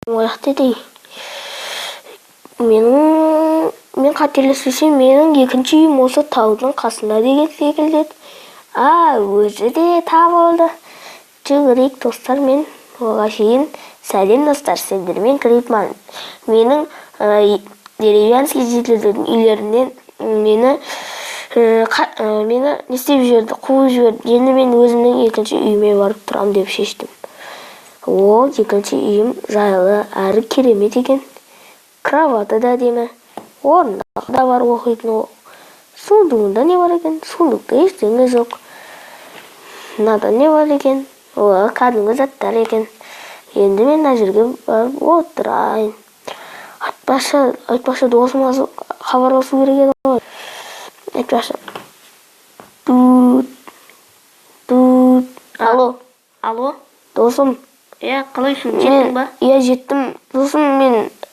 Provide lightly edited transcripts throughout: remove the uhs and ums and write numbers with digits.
Ояқ деді. Мен қателеспесем, менің екінші үйім осы таудың қасында деген секілді. Өзі де табылды. Жүгірейік достар, мен оға шейін. Сәлем достар, сендермен Крипман. Менің деревянский жерлердің үйлерінен мені не істеп жіберді, қуып жіберді. Енді мен өзімнің екінші үйіме барып тұрам деп шештім. Ол екінші үйім жайлы әрі керемет екен. Кроваты да әдемі, орындығы да бар оқитын. Сундығында не бар екен? Сундықта ештеңе жоқ. Мынада не бар екен? Олар кәдімгі заттар екен. Енді мен мына жерге барып отырайын. Айтпашы досыма хабарласу керек еді ғой. Айтпашы. Алло. Досым. Қалайсың, жеттің ба? Жеттім. Досым,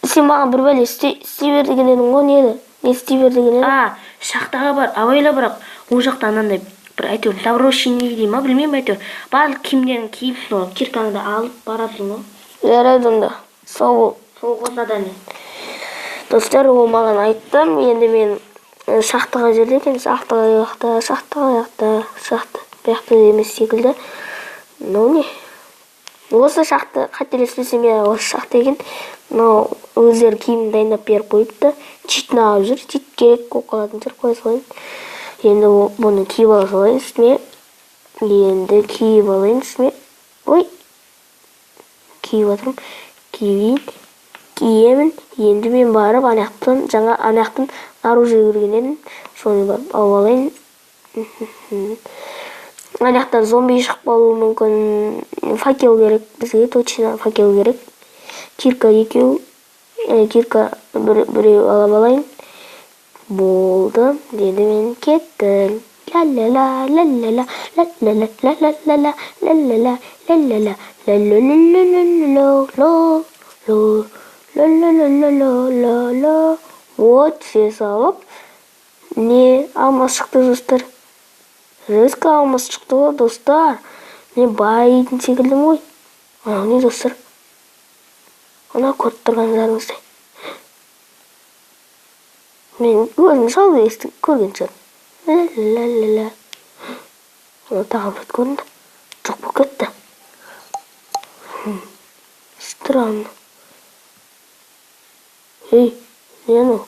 сен маған бір бәле істей бер деген едің ғой, не еді? Не істей бер деген едің? Шақтаға бар, абайла бірақ, ол жақта анандай бір әйтеуір заброшенный дей ма, білмеймін әйтеуір. Барлық киімдерін киіп, сол кирканы да алып барасың ғой. Жарайды онда. Сау бол. Сол қосада не. Достар, ол маған айтты, енді мен шақтаға жерде екен, шақтаға емес секілді. Не? Осы шақты қателеспесем, осы шақты екен. Өздері киімін дайындап беріп қойыпты. Читін алып жүр, чит керек болып қалатын жүр, қоя салайын. Енді бұны киіп ала салайын үстіме. Ой, киіп атырым. Киемін. Енді мен барып анаяқтан наружы көрген едім. Соны барып алып алайын. Анаяқтан зомби шығып қалуы мүмкін. Факел керек, бізге точно факел керек. Кирка екеу, кирка біреу алып алайын. Болды, деді мен кеттім. Ла-ла-ла, ла-ла-ла, ла-ла-ла, ла-ла-ла, ла-ла-ла, ла-ла-ла, ла-ла-ла-ла-ла-ла-ла-ла-ла-ла-ла-ла-ла. Вот, ses алып. Не, алмас шықты достар. Резко алмас шықты ғой достар. Не байитын секілдім ғой. Не достар? Она көріп тұрғандарыңыздай. Мен өзім шалды естіп көрген шығар. Ла-ла-ла-ла. Оны тағып жат көрінді. Жоқ бұл кетті. Странно. Ей, не анау?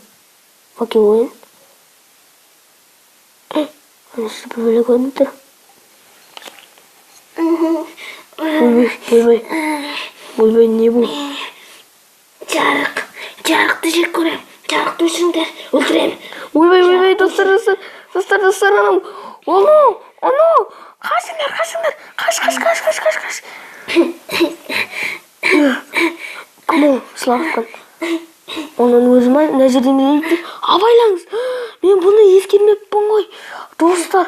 Факел ойын? Анысы бір бөле көрініп тұр. Ойбай, не бұл? Жарықты жек көрем. Жарықты өшіріңдер, өлтірем. Ойбай, достар, анау. Анау, қашыңдар. Қаш. Анау, сылағыққан. Оның өзі ма, мына жерден елейді. Абайлаңыз, мен бұны ескермеппін ғой. Достар,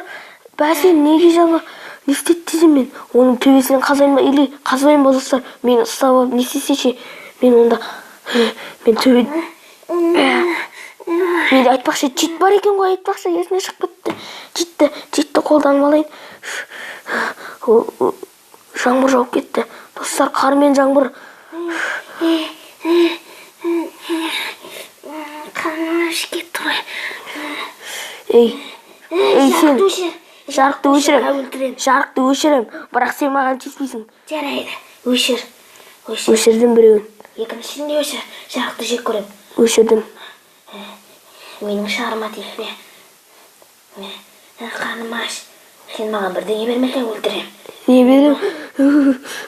бәсен неге жаңа не істетті десем мен. Оның төбесінен қазайын ба, или қазбайын ба достар. Мен ұстап алып, не істесеше, мен онда, мен төбеден. Мен айтпақшы, чит бар екен ғой, айтпақшы, есіне шығып кетті. Читті қолданып алайын. Жаңбыр жауып кетті. Достар, қар мен жаңбыр. Қаныма кетті ғой. Ей, сен жарықты өшірем. Бірақ сен маған тиіспейсің. Жарайды, өшір. Өшірдім біреуін. Екіншісін де өшір, жарықты жек көрем. Өшірдім. Ойының шарыма тиіп ме? Қарным аш. Сен маған бірдеңе бермесең өлтірем. Не берем?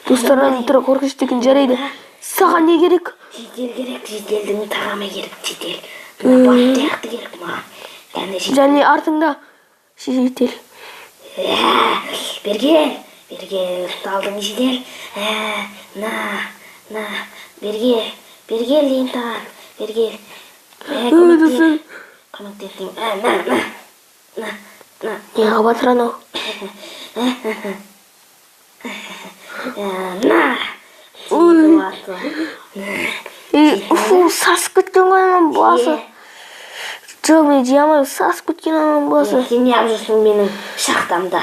Достарынан тұра қорқынышты екен, жарайды. Саған не керек? Жедел керек, жеделдің тағамы керек, жедел. Баттияқты керек маған. Және артыңда жедел. Бергел, алдың жедел. Бергел дейін таған, бергел. Көмектесің. Неға батыр анау? Сасып кеткен ғой анау басы. Жоқ, мен жей алмай сасып кеткен анау басы. Сен не жүрсің менің шахтамда?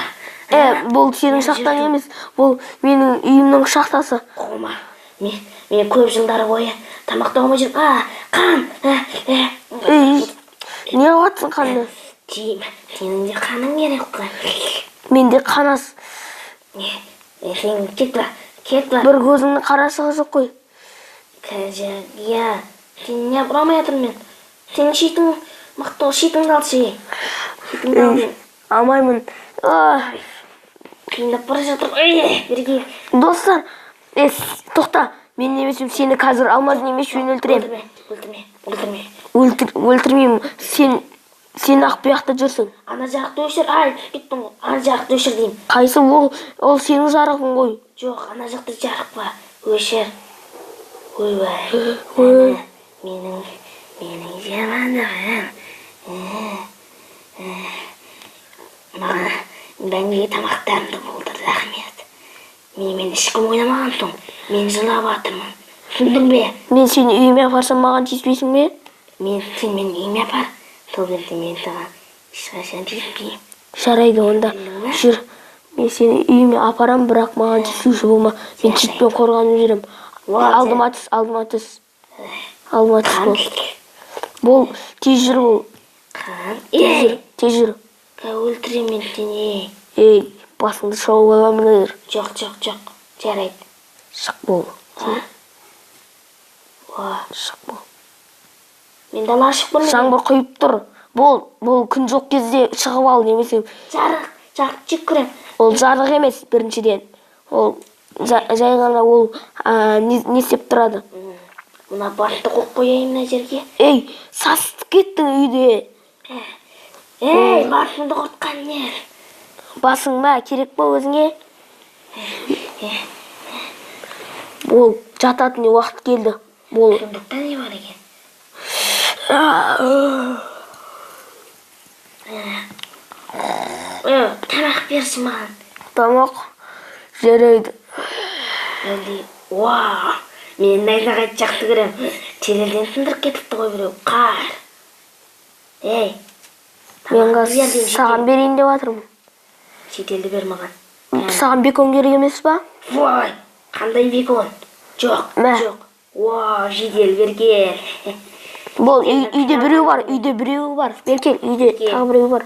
Бұл сенің шахтаң емес, бұл менің үйімнің шахтасы. Қома, Мен көп жылдар бойы тамақтауыма жүріп, қан. Не қылатсың қанды? Тиім, сенің де қаның керек қой. Менде қанас. Сен кет бар. Бір көзіңнің қарасы жоқ қой. Я, сен не бұрамай жатырмын мен. Сенің шетің, мақтау шетіңді алшы. Шетіңді ал. Алмаймын. Қиындап бара жатыр. Берге. Достар, тоқта. Мен немесім сені қазір алмаз немес жөн өлтірем. Өлтірмеймін. Сен ақ бұяқта жүрсің. Ана жарықты өшір. Кеттің ғой. Ана жарықты өшір деймін. Қайсы ол сенің жарығың ғой. Жоқ, ана жақта жарық ба. Өшір. Ойбай. Менің жамандығым. Маған бәнге тамақтарымды болдыр, рахмет. Мен ешкім ойнамаған соң, мен жылап атырмын. Түсіндің бе? Мен сені үйіме апарсам маған тиіспейсің бе? Сен мені үйіме апар. Сол кезде мен саған ешқашан тиіспеймін. Жарайды онда. Жүр. Мен сені үйіме апарам, бірақ маған тиіспеуші болма. Мен жіппен қорғанып жүрем. Алдыма түс. Бол. Бол, тез жүр бол. Тез жүр. Өлтірем мен сені. Басыңды шауып аламын. Жоқ. Жарайды. Шық бол. Шық бол. Мен дала шықпын. Жаңбыр құйып тұр. Бол, күн жоқ кезде шығып ал немесе. Жарық жек көрем. Ол жарық емес біріншіден. Ол жай ғана ол не істеп тұрады. Мына батты қоқ қояйын мына жерге. Сасып кеттің үйде. Басымды құртқан не? Басың ба, керек па өзіңе? Бол, жататын уақыт келді. Бол. Сұмдықта не бар екен? Тамақ берші маған. Тамақ жарайды. Мен найзағайды жақсы көрем. Терезеден сындырып кетіпті ғой біреу. Қар. Мен саған берейін деп жатырмын. Шетелді бер маған. Саған бекон керек емес па? Қандай бекон? Жоқ. Жедел берге. Бол, үйде біреу бар. Беркел, үйде тағы біреу бар.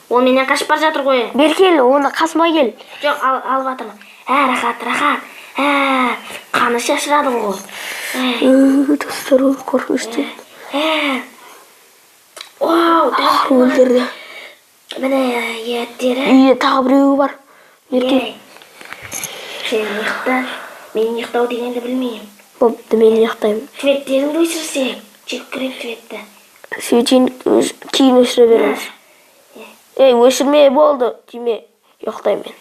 Ол менен қашып бар жатыр ғой. Беркел, оны қасыма кел. Жоқ, алып атырмын. Рахат. Қаны шашырады ғой. Достар, қорқынышты. Өлтірді. Міне, еттері. Үйде тағы біреу бар. Беркел. Сен ұйықта, мен ұйықтау дегенді білмеймін. Бопты, мен ұйықтаймын. Светтеріңді өшірсек, жек көрем светті. Светен кейін өшіре береміз. Өшірме болды, тиме. Ұйықтаймын мен.